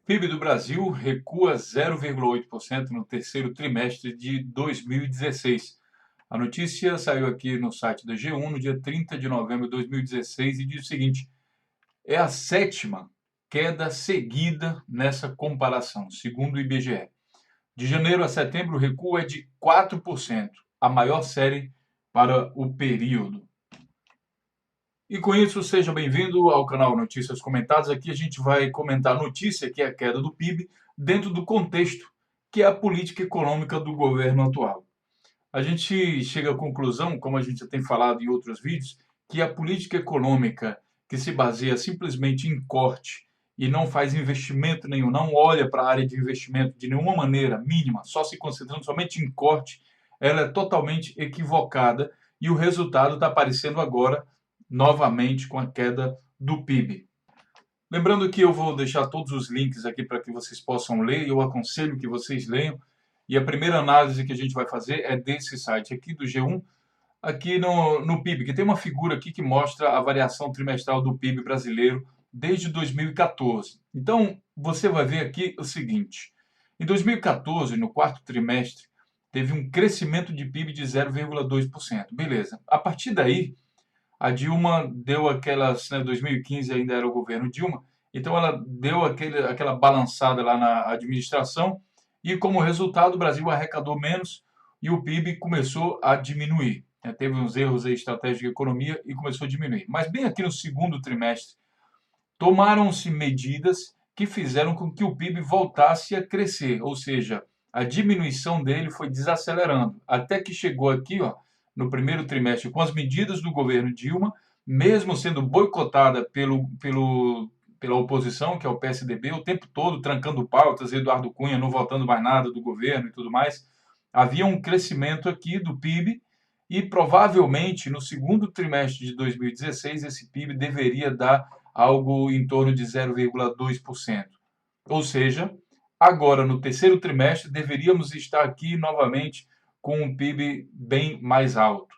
PIB do Brasil recua 0,8% no terceiro trimestre de 2016. A notícia saiu aqui no site da G1 no dia 30 de novembro de 2016 e diz o seguinte: é a sétima queda seguida nessa comparação, segundo o IBGE. De janeiro a setembro, o recuo é de 4%, a maior série para o período. E com isso, seja bem-vindo ao canal Notícias Comentadas. Aqui a gente vai comentar a notícia, que é a queda do PIB, dentro do contexto, que é a política econômica do governo atual. A gente chega à conclusão, como a gente já tem falado em outros vídeos, que a política econômica que se baseia simplesmente em corte e não faz investimento nenhum, não olha para a área de investimento de nenhuma maneira mínima, só se concentrando somente em corte, ela é totalmente equivocada e o resultado está aparecendo agora novamente com a queda do PIB. Lembrando que eu vou deixar todos os links aqui para que vocês possam ler, eu aconselho que vocês leiam. E a primeira análise que a gente vai fazer é desse site aqui do G1, aqui no PIB, que tem uma figura aqui que mostra a variação trimestral do PIB brasileiro desde 2014. Então, você vai ver aqui o seguinte: em 2014, no quarto trimestre, teve um crescimento de PIB de 0,2%. Beleza. A partir daí, a Dilma deu aquelas, né, 2015 ainda era o governo Dilma, então ela deu aquela balançada lá na administração e, como resultado, o Brasil arrecadou menos e o PIB começou a diminuir. Teve uns erros aí estratégicos de economia e começou a diminuir. Mas bem aqui no segundo trimestre, tomaram-se medidas que fizeram com que o PIB voltasse a crescer, ou seja, a diminuição dele foi desacelerando, até que chegou aqui, ó, no primeiro trimestre, com as medidas do governo Dilma, mesmo sendo boicotada pela oposição, que é o PSDB, o tempo todo trancando pautas, Eduardo Cunha não votando mais nada do governo e tudo mais, havia um crescimento aqui do PIB e provavelmente no segundo trimestre de 2016 esse PIB deveria dar algo em torno de 0,2%. Ou seja, agora no terceiro trimestre deveríamos estar aqui novamente com um PIB bem mais alto.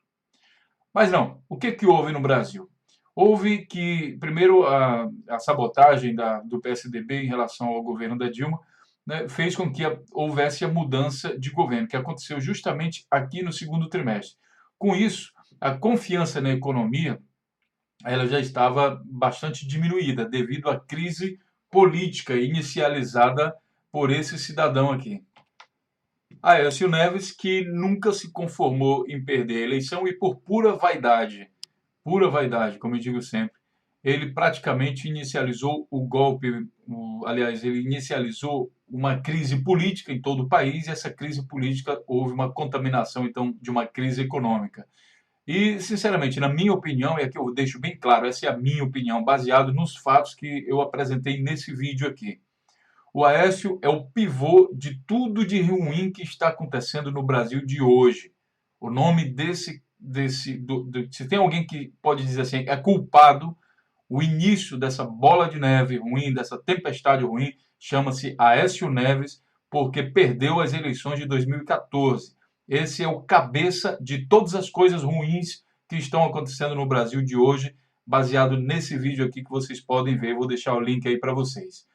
Mas não, o que houve no Brasil? Houve que, primeiro, a sabotagem do PSDB em relação ao governo da Dilma, né, fez com que houvesse a mudança de governo, que aconteceu justamente aqui no segundo trimestre. Com isso, a confiança na economia ela já estava bastante diminuída devido à crise política inicializada por esse cidadão aqui. Aécio Neves, que nunca se conformou em perder a eleição e por pura vaidade, como eu digo sempre, ele praticamente inicializou o golpe, aliás, ele inicializou uma crise política em todo o país e essa crise política houve uma contaminação, então, de uma crise econômica. E, sinceramente, na minha opinião, e aqui eu deixo bem claro, essa é a minha opinião, baseado nos fatos que eu apresentei nesse vídeo aqui. O Aécio é o pivô de tudo de ruim que está acontecendo no Brasil de hoje. O nome se tem alguém que pode dizer assim, é culpado, o início dessa bola de neve ruim, dessa tempestade ruim, chama-se Aécio Neves, porque perdeu as eleições de 2014. Esse é o cabeça de todas as coisas ruins que estão acontecendo no Brasil de hoje, baseado nesse vídeo aqui que vocês podem ver. Vou deixar o link aí para vocês.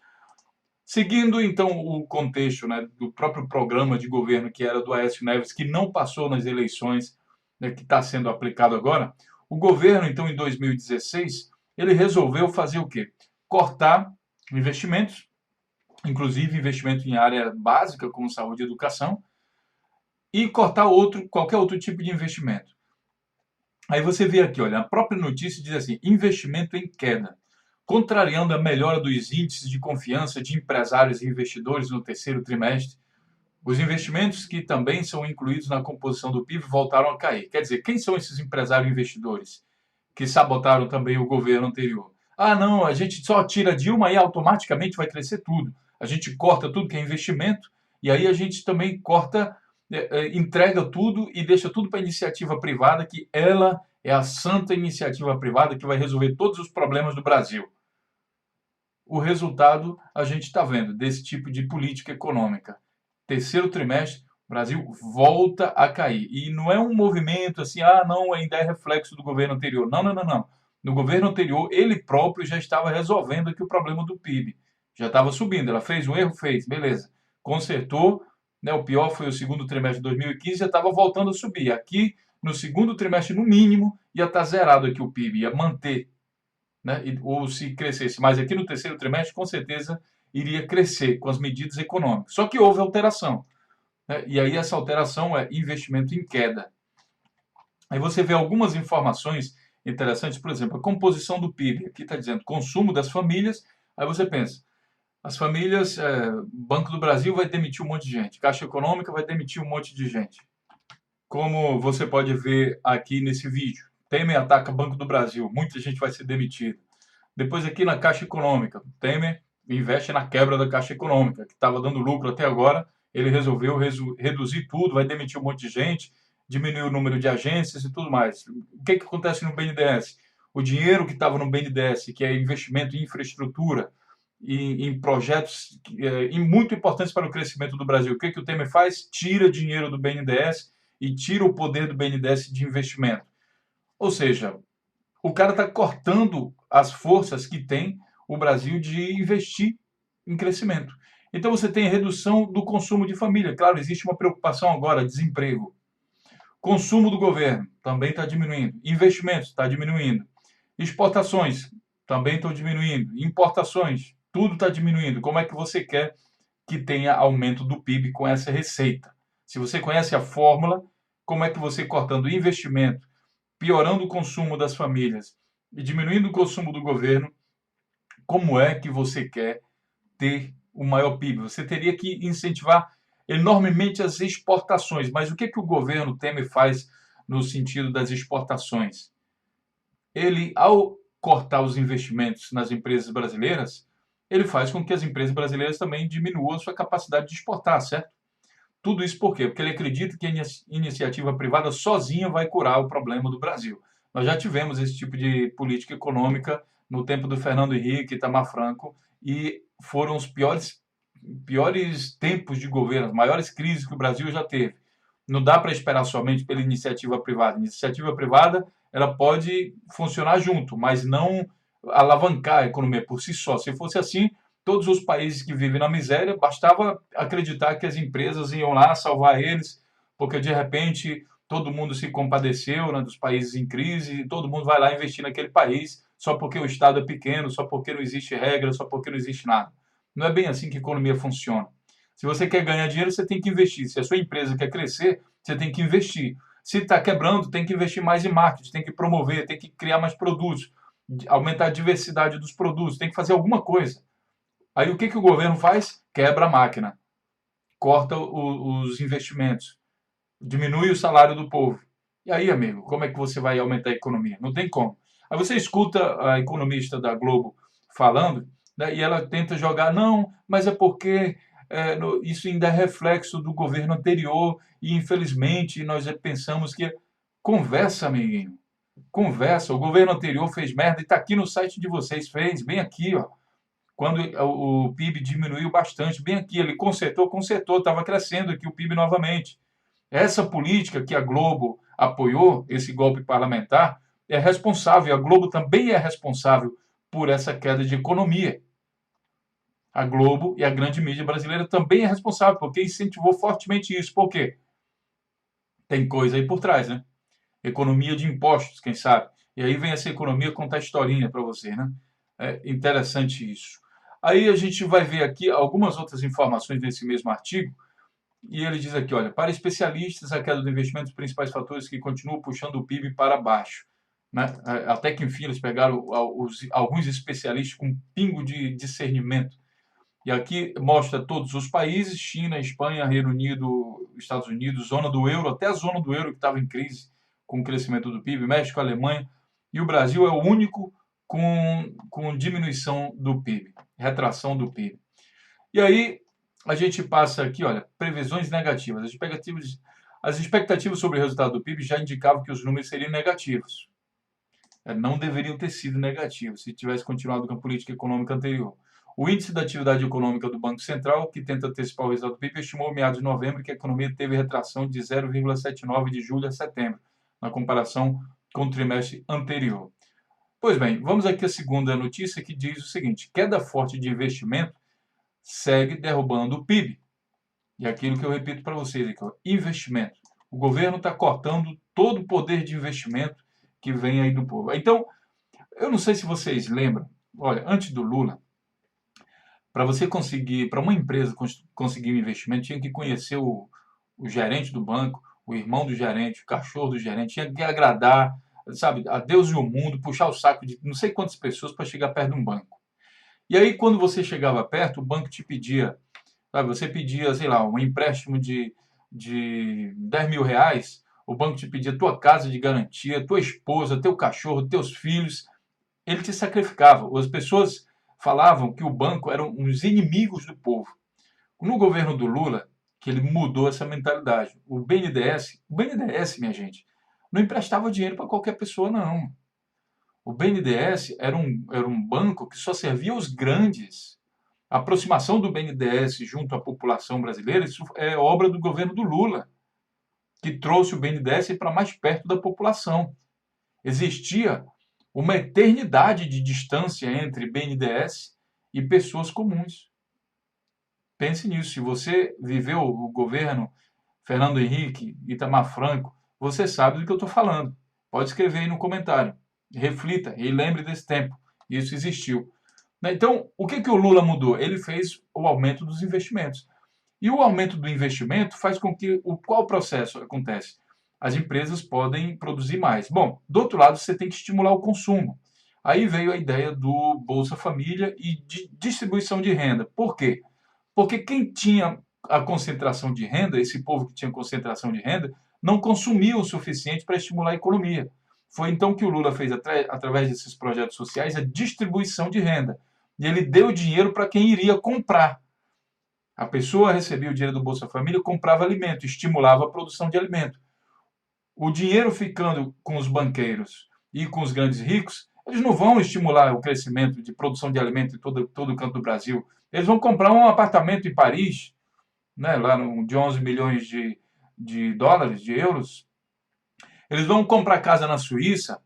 Seguindo, então, o contexto, né, do próprio programa de governo que era do Aécio Neves, que não passou nas eleições, né, que está sendo aplicado agora, o governo, então, em 2016, ele resolveu fazer o quê? Cortar investimentos, inclusive investimento em área básica, como saúde e educação, e cortar qualquer outro tipo de investimento. Aí você vê aqui, olha, a própria notícia diz assim, investimento em queda. Contrariando a melhora dos índices de confiança de empresários e investidores no terceiro trimestre, os investimentos que também são incluídos na composição do PIB voltaram a cair. Quer dizer, quem são esses empresários e investidores que sabotaram também o governo anterior? Ah, não, a gente só tira Dilma e automaticamente vai crescer tudo. A gente corta tudo que é investimento e aí a gente também corta, entrega tudo e deixa tudo para a iniciativa privada, que ela é a santa iniciativa privada que vai resolver todos os problemas do Brasil. O resultado a gente está vendo desse tipo de política econômica. Terceiro trimestre, o Brasil volta a cair. E não é um movimento assim, ah, não, ainda é reflexo do governo anterior. Não, não, não, não. No governo anterior, ele próprio já estava resolvendo aqui o problema do PIB. Já estava subindo. Ela fez um erro? Fez, beleza. Consertou, né? O pior foi o segundo trimestre de 2015, já estava voltando a subir. Aqui, no segundo trimestre, no mínimo, ia estar zerado aqui o PIB, ia manter, né? Ou se crescesse. Mas aqui no terceiro trimestre, com certeza, iria crescer com as medidas econômicas. Só que houve alteração, né? E aí essa alteração é investimento em queda. Aí você vê algumas informações interessantes, por exemplo, a composição do PIB. Aqui está dizendo consumo das famílias. Aí você pensa, as famílias, Banco do Brasil vai demitir um monte de gente, Caixa Econômica vai demitir um monte de gente. Como você pode ver aqui nesse vídeo, Temer ataca Banco do Brasil, muita gente vai ser demitida. Depois aqui na Caixa Econômica, Temer investe na quebra da Caixa Econômica, que estava dando lucro até agora, ele resolveu reduzir tudo, vai demitir um monte de gente, diminuir o número de agências e tudo mais. O que acontece no BNDES? O dinheiro que estava no BNDES, que é investimento em infraestrutura, em projetos muito importantes para o crescimento do Brasil. O que o Temer faz? Tira dinheiro do BNDES e tira o poder do BNDES de investimento. Ou seja, o cara está cortando as forças que tem o Brasil de investir em crescimento. Então você tem redução do consumo de família. Claro, existe uma preocupação agora, desemprego. Consumo do governo também está diminuindo. Investimentos está diminuindo. Exportações também estão diminuindo. Importações, tudo está diminuindo. Como é que você quer que tenha aumento do PIB com essa receita? Se você conhece a fórmula, como é que você cortando investimento, piorando o consumo das famílias e diminuindo o consumo do governo, como é que você quer ter o maior PIB? Você teria que incentivar enormemente as exportações. Mas o que o governo Temer faz no sentido das exportações? Ele, ao cortar os investimentos nas empresas brasileiras, ele faz com que as empresas brasileiras também diminuam a sua capacidade de exportar, certo? Tudo isso por quê? Porque ele acredita que a iniciativa privada sozinha vai curar o problema do Brasil. Nós já tivemos esse tipo de política econômica no tempo do Fernando Henrique, Itamar Franco, e foram os piores tempos de governo, as maiores crises que o Brasil já teve. Não dá para esperar somente pela iniciativa privada. A iniciativa privada ela pode funcionar junto, mas não alavancar a economia por si só. Se fosse assim, todos os países que vivem na miséria, bastava acreditar que as empresas iam lá salvar eles, porque de repente todo mundo se compadeceu, né, dos países em crise, e todo mundo vai lá investir naquele país só porque o Estado é pequeno, só porque não existe regra, só porque não existe nada. Não é bem assim que a economia funciona. Se você quer ganhar dinheiro, você tem que investir. Se a sua empresa quer crescer, você tem que investir. Se está quebrando, tem que investir mais em marketing, tem que promover, tem que criar mais produtos, aumentar a diversidade dos produtos, tem que fazer alguma coisa. Aí o que o governo faz? Quebra a máquina, corta os investimentos, diminui o salário do povo. E aí, amigo, como é que você vai aumentar a economia? Não tem como. Aí você escuta a economista da Globo falando, né, e ela tenta jogar, não, mas é porque isso ainda é reflexo do governo anterior e, infelizmente, nós pensamos que... Conversa, amiguinho. Conversa. O governo anterior fez merda e está aqui no site de vocês, fez, bem aqui, ó. Quando o PIB diminuiu bastante, bem aqui, ele consertou, estava crescendo aqui o PIB novamente. Essa política que a Globo apoiou, esse golpe parlamentar, é responsável, a Globo também é responsável por essa queda de economia. A Globo e a grande mídia brasileira também é responsável, porque incentivou fortemente isso. Por quê? Tem coisa aí por trás, né? Economia de impostos, quem sabe? E aí vem essa economia contar historinha para você, né? É interessante isso. Aí a gente vai ver aqui algumas outras informações nesse mesmo artigo, e ele diz aqui, olha, para especialistas, a queda do investimento, os principais fatores que continuam puxando o PIB para baixo. Né? Até que, enfim, eles pegaram alguns especialistas com um pingo de discernimento. E aqui mostra todos os países, China, Espanha, Reino Unido, Estados Unidos, zona do euro, até a zona do euro que estava em crise com o crescimento do PIB, México, Alemanha, e o Brasil é o único com diminuição do PIB, retração do PIB. E aí a gente passa aqui, olha, previsões negativas. As expectativas sobre o resultado do PIB já indicavam que os números seriam negativos. Não deveriam ter sido negativos se tivesse continuado com a política econômica anterior. O índice da atividade econômica do Banco Central, que tenta antecipar o resultado do PIB, estimou em meados de novembro que a economia teve retração de 0,79 de julho a setembro, na comparação com o trimestre anterior. Pois bem, vamos aqui à segunda notícia que diz o seguinte: queda forte de investimento segue derrubando o PIB. E aquilo que eu repito para vocês aqui, ó, investimento. O governo está cortando todo o poder de investimento que vem aí do povo. Então, eu não sei se vocês lembram, olha, antes do Lula, para você conseguir, para uma empresa conseguir um investimento, tinha que conhecer o gerente do banco, o irmão do gerente, o cachorro do gerente, tinha que agradar, sabe, a Deus e o mundo, puxar o saco de não sei quantas pessoas para chegar perto de um banco. E aí, quando você chegava perto, o banco te pedia, sabe, você pedia, sei lá, um empréstimo de 10 mil reais, o banco te pedia tua casa de garantia, tua esposa, teu cachorro, teus filhos, ele te sacrificava. As pessoas falavam que o banco eram os inimigos do povo. No governo do Lula, que ele mudou essa mentalidade. O BNDES, minha gente, não emprestava dinheiro para qualquer pessoa, não. O BNDES era um banco que só servia aos grandes. A aproximação do BNDES junto à população brasileira, isso é obra do governo do Lula, que trouxe o BNDES para mais perto da população. Existia uma eternidade de distância entre BNDES e pessoas comuns. Pense nisso. Se você viveu o governo Fernando Henrique, Itamar Franco, você sabe do que eu estou falando. Pode escrever aí no comentário. Reflita e lembre desse tempo. Isso existiu. Então, o que o Lula mudou? Ele fez o aumento dos investimentos. E o aumento do investimento faz com que qual processo acontece? As empresas podem produzir mais. Bom, do outro lado, você tem que estimular o consumo. Aí veio a ideia do Bolsa Família e de distribuição de renda. Por quê? Porque quem tinha a concentração de renda, esse povo que tinha concentração de renda, não consumia o suficiente para estimular a economia. Foi então que o Lula fez, através desses projetos sociais, a distribuição de renda. E ele deu dinheiro para quem iria comprar. A pessoa recebia o dinheiro do Bolsa Família, comprava alimento, estimulava a produção de alimento. O dinheiro ficando com os banqueiros e com os grandes ricos, eles não vão estimular o crescimento de produção de alimento em todo o canto do Brasil. Eles vão comprar um apartamento em Paris, né, lá de 11 milhões de dólares, de euros. Eles vão comprar casa na Suíça.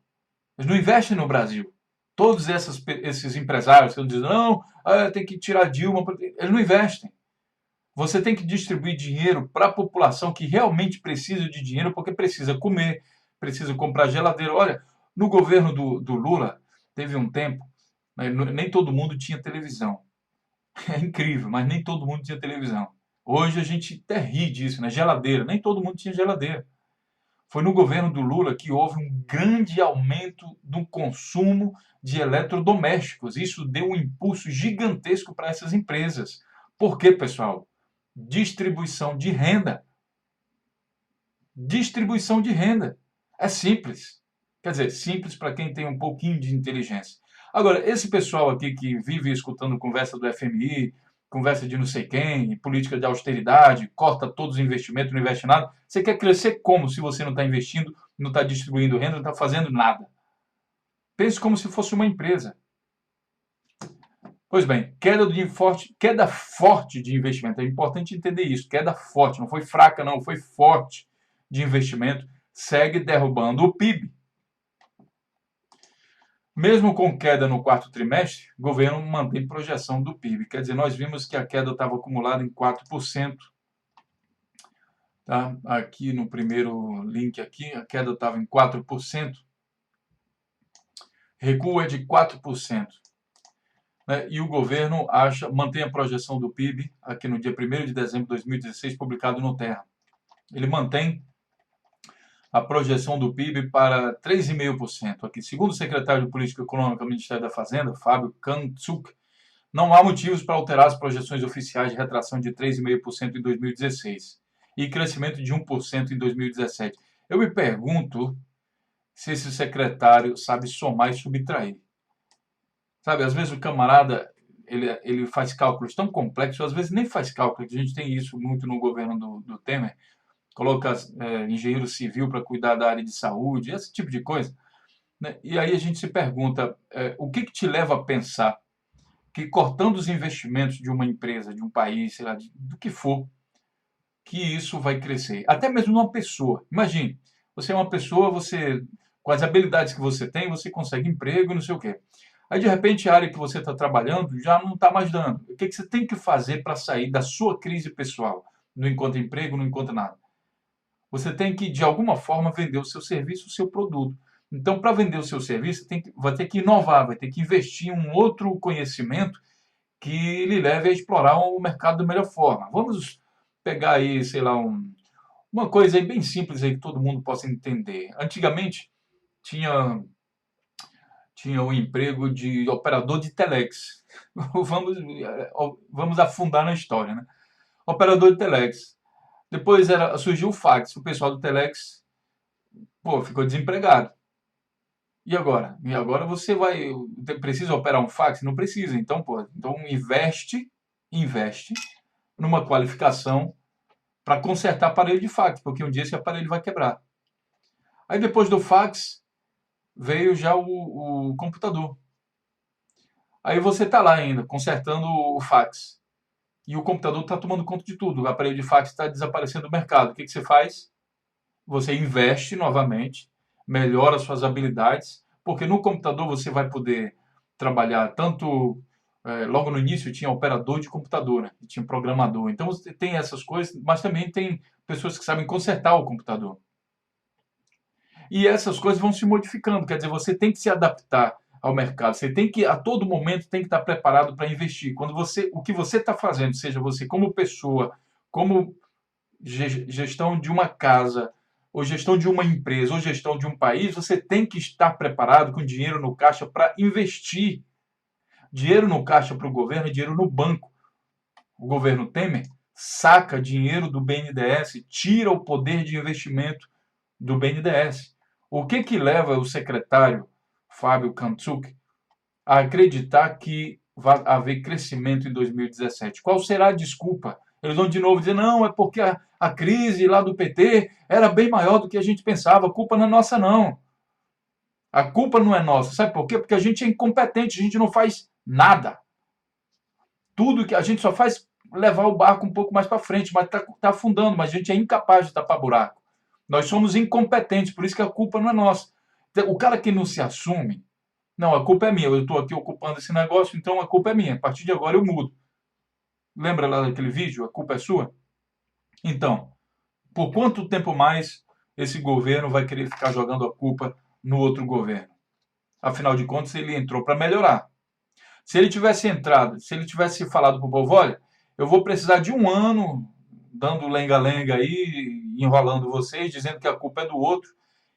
Eles não investem no Brasil. Todos esses empresários que dizem, não, tem que tirar Dilma. Eles não investem. Você tem que distribuir dinheiro para a população que realmente precisa de dinheiro, porque precisa comer, precisa comprar geladeira. Olha, no governo do Lula, teve um tempo, né, nem todo mundo tinha televisão. É incrível, mas nem todo mundo tinha televisão. Hoje a gente até ri disso, né? Geladeira, nem todo mundo tinha geladeira. Foi no governo do Lula que houve um grande aumento do consumo de eletrodomésticos. Isso deu um impulso gigantesco para essas empresas. Por quê, pessoal? Distribuição de renda. Distribuição de renda. É simples. Quer dizer, simples para quem tem um pouquinho de inteligência. Agora, esse pessoal aqui que vive escutando conversa do FMI, conversa de não sei quem, política de austeridade, corta todos os investimentos, não investe nada. Você quer crescer como se você não está investindo, não está distribuindo renda, não está fazendo nada? Pense como se fosse uma empresa. Pois bem, queda forte de investimento. É importante entender isso. Queda forte, não foi fraca, não, foi forte de investimento. Segue derrubando o PIB. Mesmo com queda no quarto trimestre, o governo mantém projeção do PIB. Quer dizer, nós vimos que a queda estava acumulada em 4%. Tá? Aqui no primeiro link, aqui, a queda estava em 4%. Recuo é de 4%. Né? E o governo mantém a projeção do PIB, aqui no dia 1º de dezembro de 2016, publicado no Terra. Ele mantém a projeção do PIB para 3,5%. Aqui, segundo o secretário de Política Econômica do Ministério da Fazenda, Fábio Kantsuk, não há motivos para alterar as projeções oficiais de retração de 3,5% em 2016 e crescimento de 1% em 2017. Eu me pergunto se esse secretário sabe somar e subtrair. Sabe, às vezes o camarada ele faz cálculos tão complexos, às vezes nem faz cálculos. A gente tem isso muito no governo do Temer. Coloca engenheiro civil para cuidar da área de saúde, esse tipo de coisa. Né? E aí a gente se pergunta, o que te leva a pensar que cortando os investimentos de uma empresa, de um país, sei lá, do que for, que isso vai crescer? Até mesmo numa pessoa. Imagine, você é uma pessoa, com as habilidades que você tem, você consegue emprego e não sei o quê. Aí, de repente, a área que você está trabalhando já não está mais dando. O que você tem que fazer para sair da sua crise pessoal? Não encontra emprego, não encontra nada. Você tem que, de alguma forma, vender o seu serviço, o seu produto. Então, para vender o seu serviço, vai ter que inovar, vai ter que investir em um outro conhecimento que lhe leve a explorar o mercado da melhor forma. Vamos pegar aí, sei lá, uma coisa aí bem simples aí que todo mundo possa entender. Antigamente, tinha, tinha o emprego de operador de telex. Vamos, vamos afundar na história, né? Operador de telex. Depois surgiu o fax. O pessoal do telex, pô, ficou desempregado. E agora? E agora você vai. Precisa operar um fax? Não precisa. Então, pô, então investe numa qualificação para consertar aparelho de fax, porque um dia esse aparelho vai quebrar. Aí depois do fax veio já o computador. Aí você está lá ainda, consertando o fax. E o computador está tomando conta de tudo. O aparelho de fax está desaparecendo do mercado. O que você faz? Você investe novamente, melhora suas habilidades, porque no computador você vai poder trabalhar tanto. Logo no início tinha operador de computador, né? E tinha programador. Então você tem essas coisas, mas também tem pessoas que sabem consertar o computador. E essas coisas vão se modificando, quer dizer, você tem que se adaptar ao mercado, você tem que, a todo momento, tem que estar preparado para investir. Quando o que você está fazendo, seja você como pessoa, como gestão de uma casa, ou gestão de uma empresa, ou gestão de um país, você tem que estar preparado com dinheiro no caixa para investir. Dinheiro no caixa para o governo é dinheiro no banco. O governo Temer saca dinheiro do BNDES, tira o poder de investimento do BNDES. O que leva o secretário Fábio Kantzuc a acreditar que vai haver crescimento em 2017? Qual será a desculpa? Eles vão de novo dizer, não, é porque a crise lá do PT era bem maior do que a gente pensava, a culpa não é nossa, não. A culpa não é nossa. Sabe por quê? Porque a gente é incompetente, a gente não faz nada. Tudo que a gente só faz levar o barco um pouco mais para frente, mas está afundando, mas a gente é incapaz de tapar buraco. Nós somos incompetentes, por isso que a culpa não é nossa. O cara que não se assume, não, a culpa é minha, eu estou aqui ocupando esse negócio, então a culpa é minha. A partir de agora eu mudo. Lembra lá daquele vídeo? A culpa é sua? Então, por quanto tempo mais esse governo vai querer ficar jogando a culpa no outro governo? Afinal de contas, ele entrou para melhorar. Se ele tivesse entrado, se ele tivesse falado para o povo, olha, eu vou precisar de um ano dando lenga-lenga aí, enrolando vocês, dizendo que a culpa é do outro,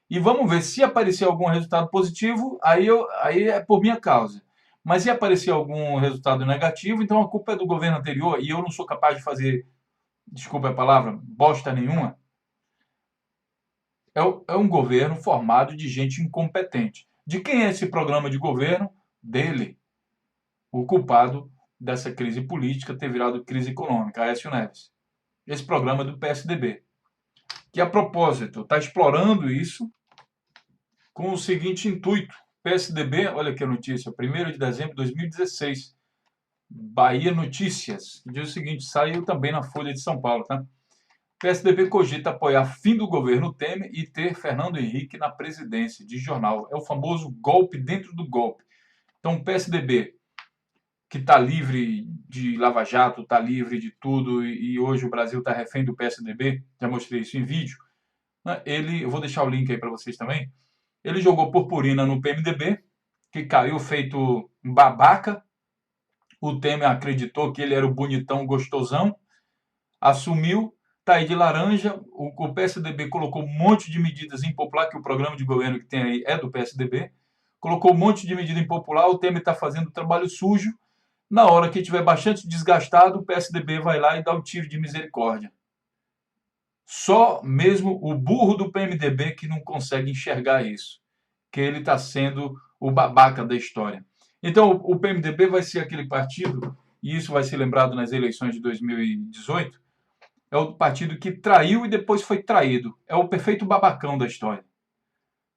e vamos ver se aparecer algum resultado positivo, aí é por minha causa. Mas se aparecer algum resultado negativo, então a culpa é do governo anterior e eu não sou capaz de fazer, desculpa a palavra, bosta nenhuma. É um governo formado de gente incompetente. De quem é esse programa de governo? Dele. O culpado dessa crise política ter virado crise econômica, Aécio Neves. Esse programa é do PSDB, que a propósito está explorando isso com o seguinte intuito. PSDB, olha aqui a notícia, 1º de dezembro de 2016, Bahia Notícias, que diz o seguinte, saiu também na Folha de São Paulo, tá? PSDB cogita apoiar fim do governo Temer e ter Fernando Henrique na presidência, de jornal. É o famoso golpe dentro do golpe. Então, o PSDB, que está livre de Lava Jato, está livre de tudo, e hoje o Brasil está refém do PSDB, já mostrei isso em vídeo, né? Eu vou deixar o link aí para vocês também, ele jogou purpurina no PMDB, que caiu feito um babaca, o Temer acreditou que ele era o bonitão gostosão, assumiu, tá aí de laranja, o PSDB colocou um monte de medidas impopulares, que o programa de governo que tem aí é do PSDB, colocou um monte de medida impopular, o Temer está fazendo trabalho sujo, na hora que estiver bastante desgastado, o PSDB vai lá e dá o tiro de misericórdia. Só mesmo o burro do PMDB que não consegue enxergar isso, que ele está sendo o babaca da história. Então, o PMDB vai ser aquele partido, e isso vai ser lembrado nas eleições de 2018, é o partido que traiu e depois foi traído. É o perfeito babacão da história.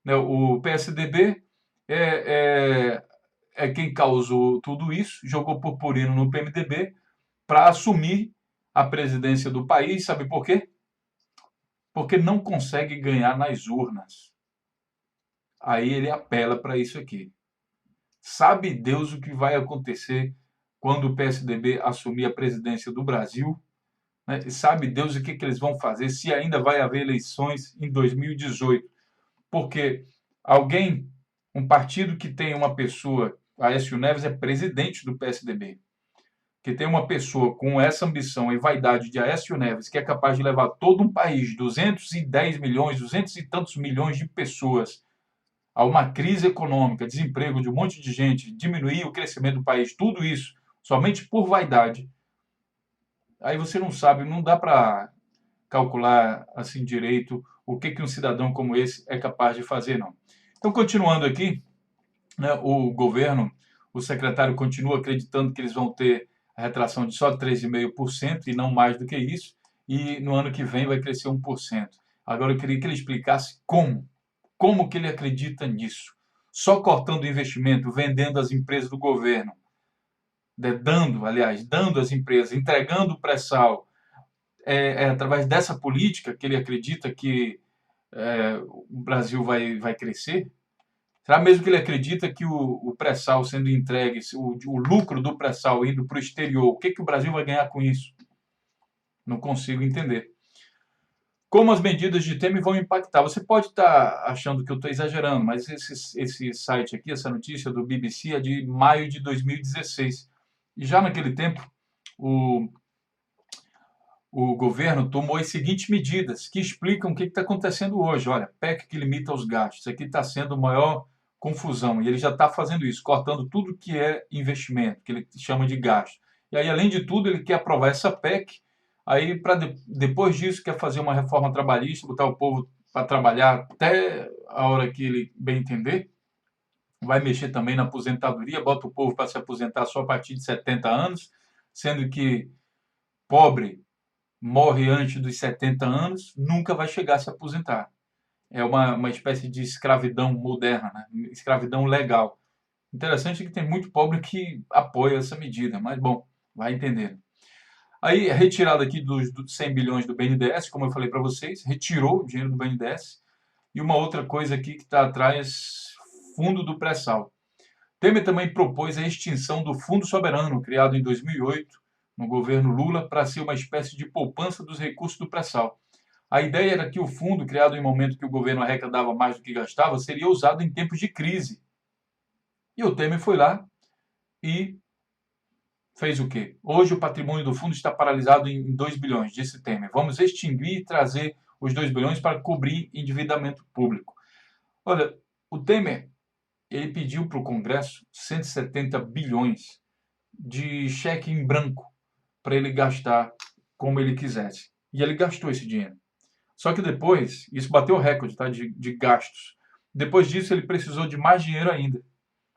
O PSDB é quem causou tudo isso, jogou purpurino no PMDB para assumir a presidência do país. Sabe por quê? Porque não consegue ganhar nas urnas. Aí ele apela para isso aqui. Sabe Deus o que vai acontecer quando o PSDB assumir a presidência do Brasil, né? Sabe Deus o que eles vão fazer, se ainda vai haver eleições em 2018. Porque um partido que tem uma pessoa, Aécio Neves é presidente do PSDB, que tem uma pessoa com essa ambição e vaidade de Aécio Neves, que é capaz de levar todo um país, 210 milhões, 200 e tantos milhões de pessoas, a uma crise econômica, desemprego de um monte de gente, diminuir o crescimento do país, tudo isso somente por vaidade, aí você não sabe, não dá para calcular assim direito o que um cidadão como esse é capaz de fazer, não. Então, continuando aqui, né, o governo, o secretário continua acreditando que eles vão ter a retração de só 3,5% e não mais do que isso, e no ano que vem vai crescer 1%. Agora eu queria que ele explicasse como que ele acredita nisso. Só cortando o investimento, vendendo as empresas do governo, dando às empresas, entregando o pré-sal, através dessa política que ele acredita que o Brasil vai crescer? Será mesmo que ele acredita que o pré-sal sendo entregue, o lucro do pré-sal indo para o exterior, o que o Brasil vai ganhar com isso? Não consigo entender. Como as medidas de Temer vão impactar? Você pode estar achando que eu estou exagerando, mas esse site aqui, essa notícia do BBC é de maio de 2016. E já naquele tempo, o governo tomou as seguintes medidas que explicam o que está acontecendo hoje. Olha, PEC que limita os gastos. Isso aqui está sendo maior confusão. E ele já está fazendo isso, cortando tudo que é investimento, que ele chama de gasto. E aí, além de tudo, ele quer aprovar essa PEC. Aí, depois disso, quer fazer uma reforma trabalhista, botar o povo para trabalhar até a hora que ele bem entender. Vai mexer também na aposentadoria, bota o povo para se aposentar só a partir de 70 anos, sendo que pobre morre antes dos 70 anos, nunca vai chegar a se aposentar. É uma espécie de escravidão moderna, né? Escravidão legal. Interessante que tem muito pobre que apoia essa medida, mas bom, vai entendendo. Aí, retirada aqui dos 100 bilhões do BNDES, como eu falei para vocês, retirou o dinheiro do BNDES. E uma outra coisa aqui que está atrás, fundo do pré-sal. Temer também propôs a extinção do Fundo Soberano, criado em 2008, no governo Lula, para ser uma espécie de poupança dos recursos do pré-sal. A ideia era que o fundo, criado em momento que o governo arrecadava mais do que gastava, seria usado em tempos de crise. E o Temer foi lá e fez o quê? Hoje o patrimônio do fundo está paralisado em 2 bilhões, disse Temer. Vamos extinguir e trazer os 2 bilhões para cobrir endividamento público. Olha, o Temer, ele pediu para o Congresso 170 bilhões de cheque em branco para ele gastar como ele quisesse. E ele gastou esse dinheiro. Só que depois, isso bateu o recorde, tá, de gastos. Depois disso, ele precisou de mais dinheiro ainda.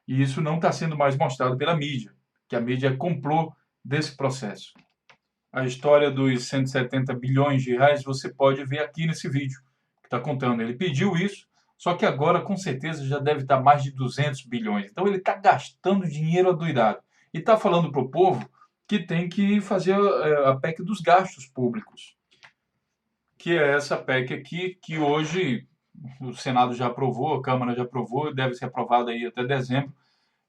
E isso não está sendo mais mostrado pela mídia, que a mídia comprou desse processo. A história dos 170 bilhões de reais você pode ver aqui nesse vídeo que está contando. Ele pediu isso, só que agora com certeza já deve estar mais de 200 bilhões. Então ele está gastando dinheiro adoidado. E está falando para o povo que tem que fazer a PEC dos gastos públicos, que é essa PEC aqui, que hoje o Senado já aprovou, a Câmara já aprovou, deve ser aprovada aí até dezembro,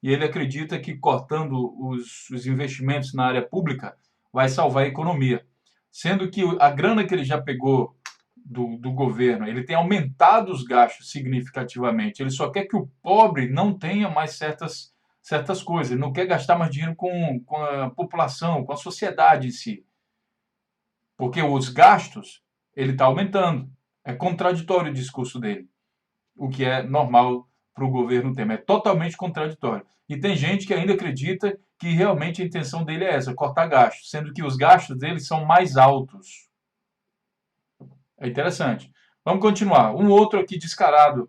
e ele acredita que cortando os investimentos na área pública vai salvar a economia. Sendo que a grana que ele já pegou do governo, ele tem aumentado os gastos significativamente. Ele só quer que o pobre não tenha mais certas coisas. Ele não quer gastar mais dinheiro com a população, com a sociedade em si. Porque os gastos, ele está aumentando. É contraditório o discurso dele. O que é normal para o governo Temer. É totalmente contraditório. E tem gente que ainda acredita que realmente a intenção dele é essa, cortar gastos, sendo que os gastos dele são mais altos. É interessante. Vamos continuar. Um outro aqui descarado,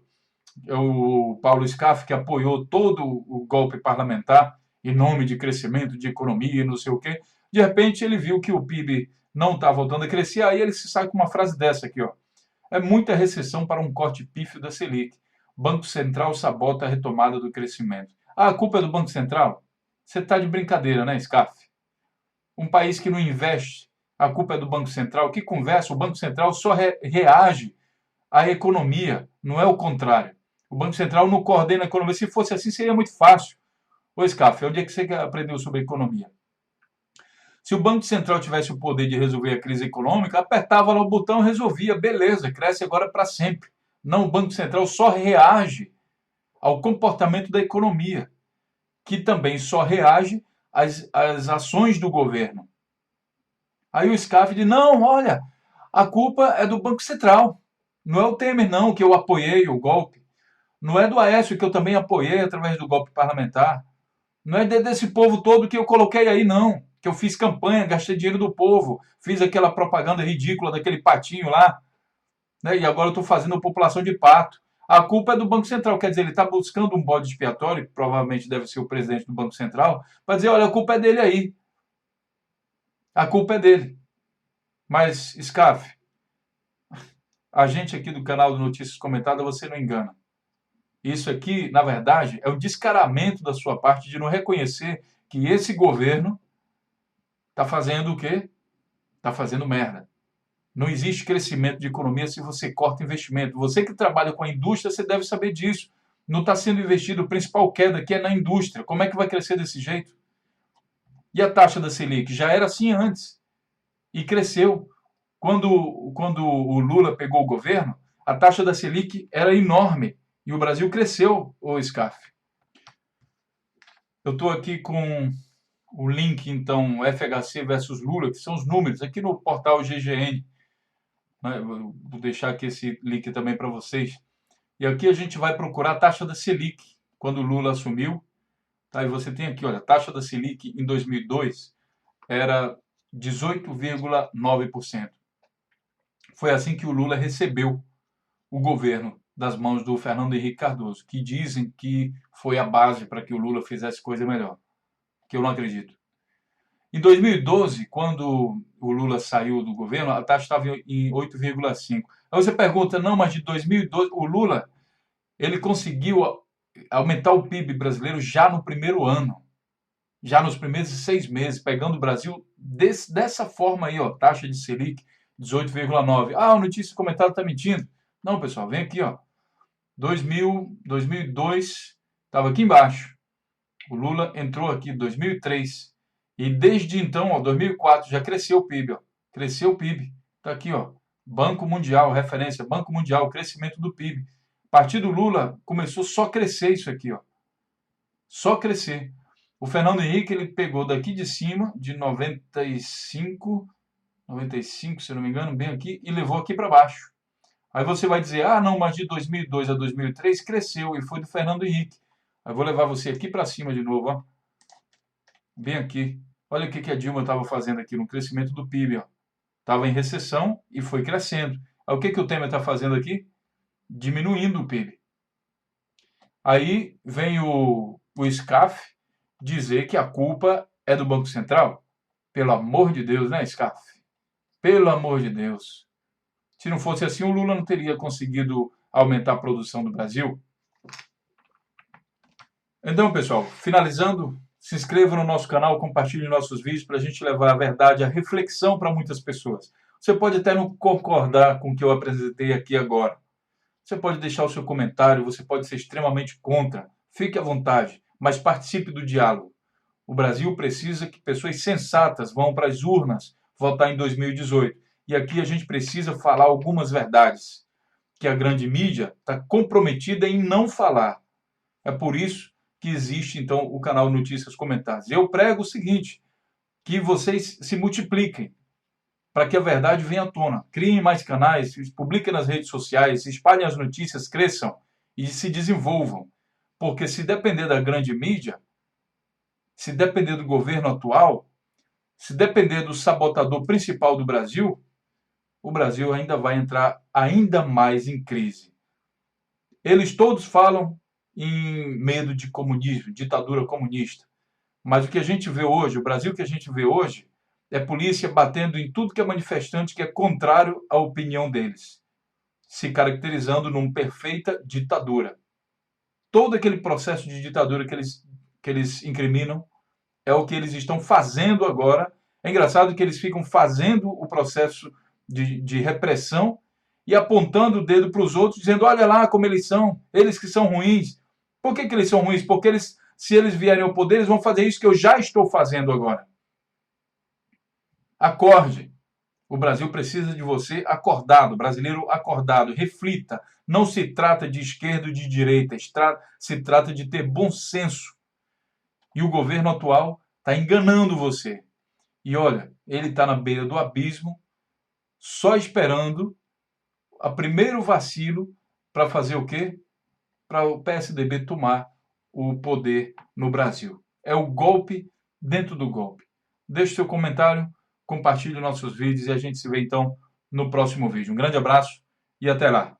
é o Paulo Scaff, que apoiou todo o golpe parlamentar em nome de crescimento, de economia, não sei o quê. De repente ele viu que o PIB não está voltando a crescer, aí ele se sai com uma frase dessa aqui, ó. É muita recessão para um corte pífio da Selic. Banco Central sabota a retomada do crescimento. Ah, a culpa é do Banco Central? Você está de brincadeira, né, Scaff? Um país que não investe, a culpa é do Banco Central. Que conversa? O Banco Central só reage à economia, não é o contrário. O Banco Central não coordena a economia. Se fosse assim, seria muito fácil. Ô, Scaff, onde é que você aprendeu sobre economia? Se o Banco Central tivesse o poder de resolver a crise econômica, apertava lá o botão e resolvia. Beleza, cresce agora para sempre. Não, o Banco Central só reage ao comportamento da economia, que também só reage às ações do governo. Aí o Scaff diz, não, olha, a culpa é do Banco Central. Não é o Temer, não, que eu apoiei o golpe. Não é do Aécio, que eu também apoiei através do golpe parlamentar. Não é desse povo todo que eu coloquei aí, não. Que eu fiz campanha, gastei dinheiro do povo, fiz aquela propaganda ridícula daquele patinho lá, né? E agora eu estou fazendo a população de pato. A culpa é do Banco Central, quer dizer, ele está buscando um bode expiatório, que provavelmente deve ser o presidente do Banco Central, para dizer, olha, a culpa é dele aí. A culpa é dele. Mas, Scaff, a gente aqui do canal do Notícias Comentadas, você não engana. Isso aqui, na verdade, é um descaramento da sua parte de não reconhecer que esse governo está fazendo o quê? Está fazendo merda. Não existe crescimento de economia se você corta investimento. Você que trabalha com a indústria, você deve saber disso. Não está sendo investido, a principal queda aqui é na indústria. Como é que vai crescer desse jeito? E a taxa da Selic? Já era assim antes. E cresceu. Quando o Lula pegou o governo, a taxa da Selic era enorme. E o Brasil cresceu, o Scaff. Eu estou aqui com o link, então, FHC versus Lula, que são os números, aqui no portal GGN. Vou deixar aqui esse link também para vocês. E aqui a gente vai procurar a taxa da Selic, quando o Lula assumiu. Tá? E você tem aqui, olha, a taxa da Selic em 2002 era 18,9%. Foi assim que o Lula recebeu o governo das mãos do Fernando Henrique Cardoso, que dizem que foi a base para que o Lula fizesse coisa melhor, que eu não acredito. Em 2012, quando o Lula saiu do governo, a taxa estava em 8,5%. Aí você pergunta, não, mas de 2012, o Lula ele conseguiu aumentar o PIB brasileiro já no primeiro ano, já nos primeiros 6 meses, pegando o Brasil dessa forma aí, ó, taxa de Selic 18,9%. Ah, o Notícia Comentário está mentindo. Não, pessoal, vem aqui, ó. 2002, estava aqui embaixo. O Lula entrou aqui em 2003. E desde então, ó, 2004, já cresceu o PIB. Ó. Cresceu o PIB. Está aqui, ó. Banco Mundial, referência, Banco Mundial, crescimento do PIB. A partir do Lula, começou só a crescer isso aqui. Ó. Só crescer. O Fernando Henrique, ele pegou daqui de cima, de 95, se eu não me engano, bem aqui, e levou aqui para baixo. Aí você vai dizer, ah, não, mas de 2002 a 2003 cresceu e foi do Fernando Henrique. Aí vou levar você aqui para cima de novo, ó. Bem aqui. Olha o que a Dilma estava fazendo aqui no crescimento do PIB, ó. Estava em recessão e foi crescendo. Aí o que o Temer está fazendo aqui? Diminuindo o PIB. Aí vem o Scaff dizer que a culpa é do Banco Central. Pelo amor de Deus, né, Scaff? Pelo amor de Deus. Se não fosse assim, o Lula não teria conseguido aumentar a produção do Brasil. Então, pessoal, finalizando, se inscreva no nosso canal, compartilhe nossos vídeos para a gente levar a verdade, a reflexão para muitas pessoas. Você pode até não concordar com o que eu apresentei aqui agora. Você pode deixar o seu comentário, você pode ser extremamente contra. Fique à vontade, mas participe do diálogo. O Brasil precisa que pessoas sensatas vão para as urnas votar em 2018. E aqui a gente precisa falar algumas verdades que a grande mídia está comprometida em não falar. É por isso que existe, então, o canal Notícias Comentadas. Eu prego o seguinte, que vocês se multipliquem para que a verdade venha à tona. Criem mais canais, publiquem nas redes sociais, espalhem as notícias, cresçam e se desenvolvam. Porque se depender da grande mídia, se depender do governo atual, se depender do sabotador principal do Brasil, o Brasil ainda vai entrar ainda mais em crise. Eles todos falam em medo de comunismo, ditadura comunista. Mas o que a gente vê hoje, o Brasil que a gente vê hoje, é polícia batendo em tudo que é manifestante que é contrário à opinião deles, se caracterizando numa perfeita ditadura. Todo aquele processo de ditadura que eles incriminam é o que eles estão fazendo agora. É engraçado que eles ficam fazendo o processo de repressão e apontando o dedo para os outros, dizendo, olha lá como eles que são ruins. Por que eles são ruins? Porque eles Se eles vierem ao poder, eles vão fazer isso que eu já estou fazendo agora. Acorde. O Brasil precisa de você acordado, brasileiro acordado. Reflita. Não se trata de esquerda ou de direita, se trata de ter bom senso. E o governo atual está enganando você. E olha, ele está na beira do abismo, só esperando o primeiro vacilo para fazer o quê? Para o PSDB tomar o poder no Brasil. É o golpe dentro do golpe. Deixe seu comentário, compartilhe nossos vídeos e a gente se vê então no próximo vídeo. Um grande abraço e até lá.